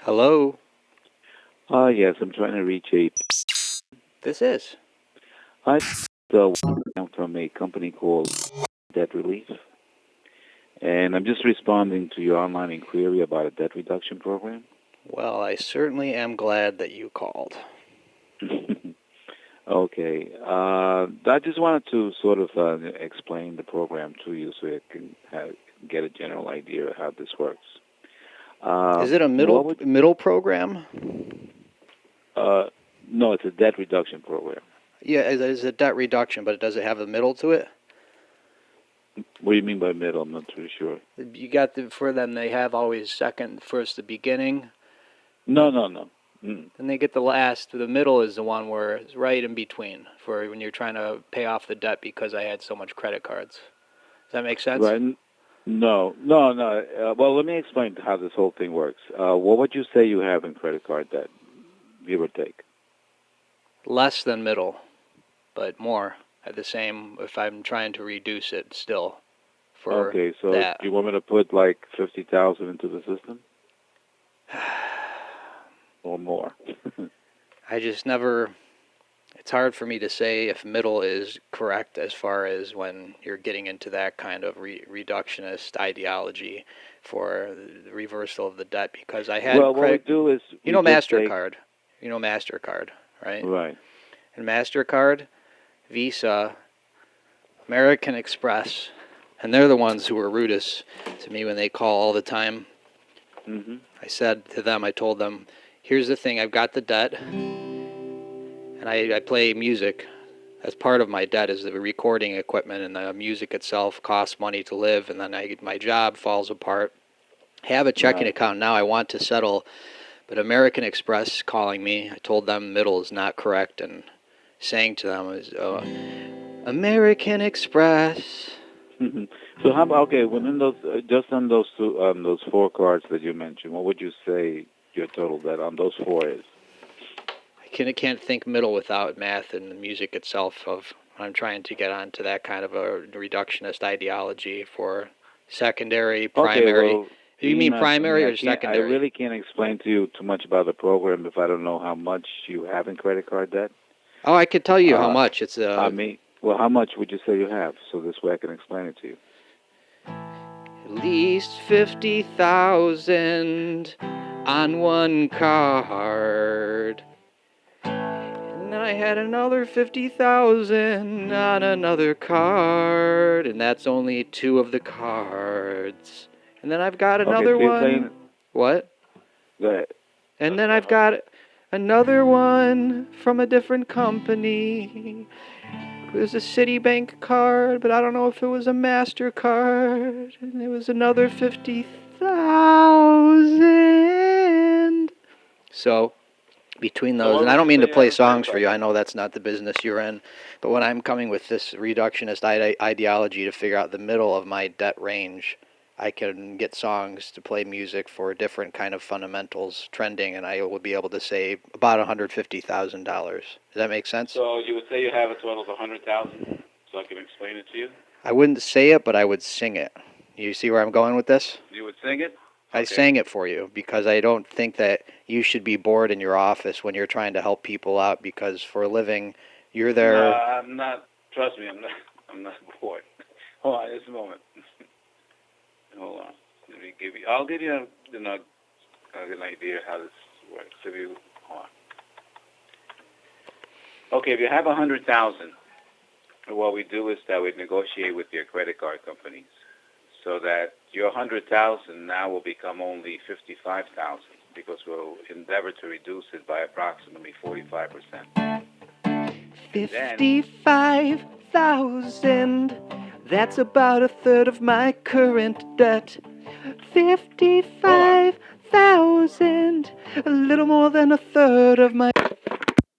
Hello? Yes, I'm trying to reach a. This is. I am from a company called Debt Relief, and I'm just responding to your online inquiry about a debt reduction program. Well, I certainly am glad that you called. Okay. I just wanted to sort of explain the program to you so you can get a general idea of how this works. Is it a middle program? No, it's a debt reduction program. Yeah, it's a debt reduction, but does it have a middle to it? What do you mean by middle? I'm not too sure. You got for them, they have always first the beginning. No. And they get the last. The middle is the one where it's right in between for when you're trying to pay off the debt because I had so much credit cards. Does that make sense? Right. No. Well, let me explain how this whole thing works. What would you say you have in credit card debt, give or take? Less than middle, but more at the same if I'm trying to reduce it still. Okay, so that. do you want me to put like 50,000 into the system? Or more? I just never... It's hard for me to say if middle is correct as far as when you're getting into that kind of reductionist ideology for the reversal of the debt because I had what we do is... MasterCard. You know MasterCard, right? Right. And MasterCard, Visa, American Express, and they're the ones who were rudest to me when they call all the time. Mm-hmm. I told them, here's the thing, I've got the debt, and I play music. As part of my debt is the recording equipment, and the music itself costs money to live, and then my job falls apart. I have a checking account now I want to settle, but American Express calling me, I told them middle is not correct, and saying to them is, American Express. So how about, within those, just on those those four cards that you mentioned, what would you say your total debt on those four is? I can't think middle without math and the music itself of I'm trying to get onto that kind of a reductionist ideology for secondary, primary. Okay, well, you mean primary or secondary? I really can't explain to you too much about the program if I don't know how much you have in credit card debt. Oh, I could tell you how much. It's how much would you say you have? So this way I can explain it to you. At least 50,000 on one card. And then I had another 50,000 on another card. And that's only two of the cards. And then I've got another one. What? Go ahead. And then I've got another one from a different company. It was a Citibank card, but I don't know if it was a MasterCard. And it was another 50,000. So, between those, and I don't mean to play songs for you. I know that's not the business you're in. But when I'm coming with this reductionist ideology to figure out the middle of my debt range, I can get songs to play music for different kind of fundamentals trending, and I will be able to save about $150,000. Does that make sense? So you would say you have a total of $100,000, so I can explain it to you? I wouldn't say it, but I would sing it. You see where I'm going with this? You would sing it? I sang it for you because I don't think that you should be bored in your office when you're trying to help people out because for a living, you're there... No, I'm not. Trust me, I'm not bored. Hold on just a moment. Hold on. I'll give you an idea how this works. Hold on. Okay, if you have 100,000, what we do is that we negotiate with your credit card companies so that your 100,000 now will become only 55,000 because we'll endeavor to reduce it by approximately 45%. 55,000. That's about a third of my current debt. 55,000. A little more than a third of my...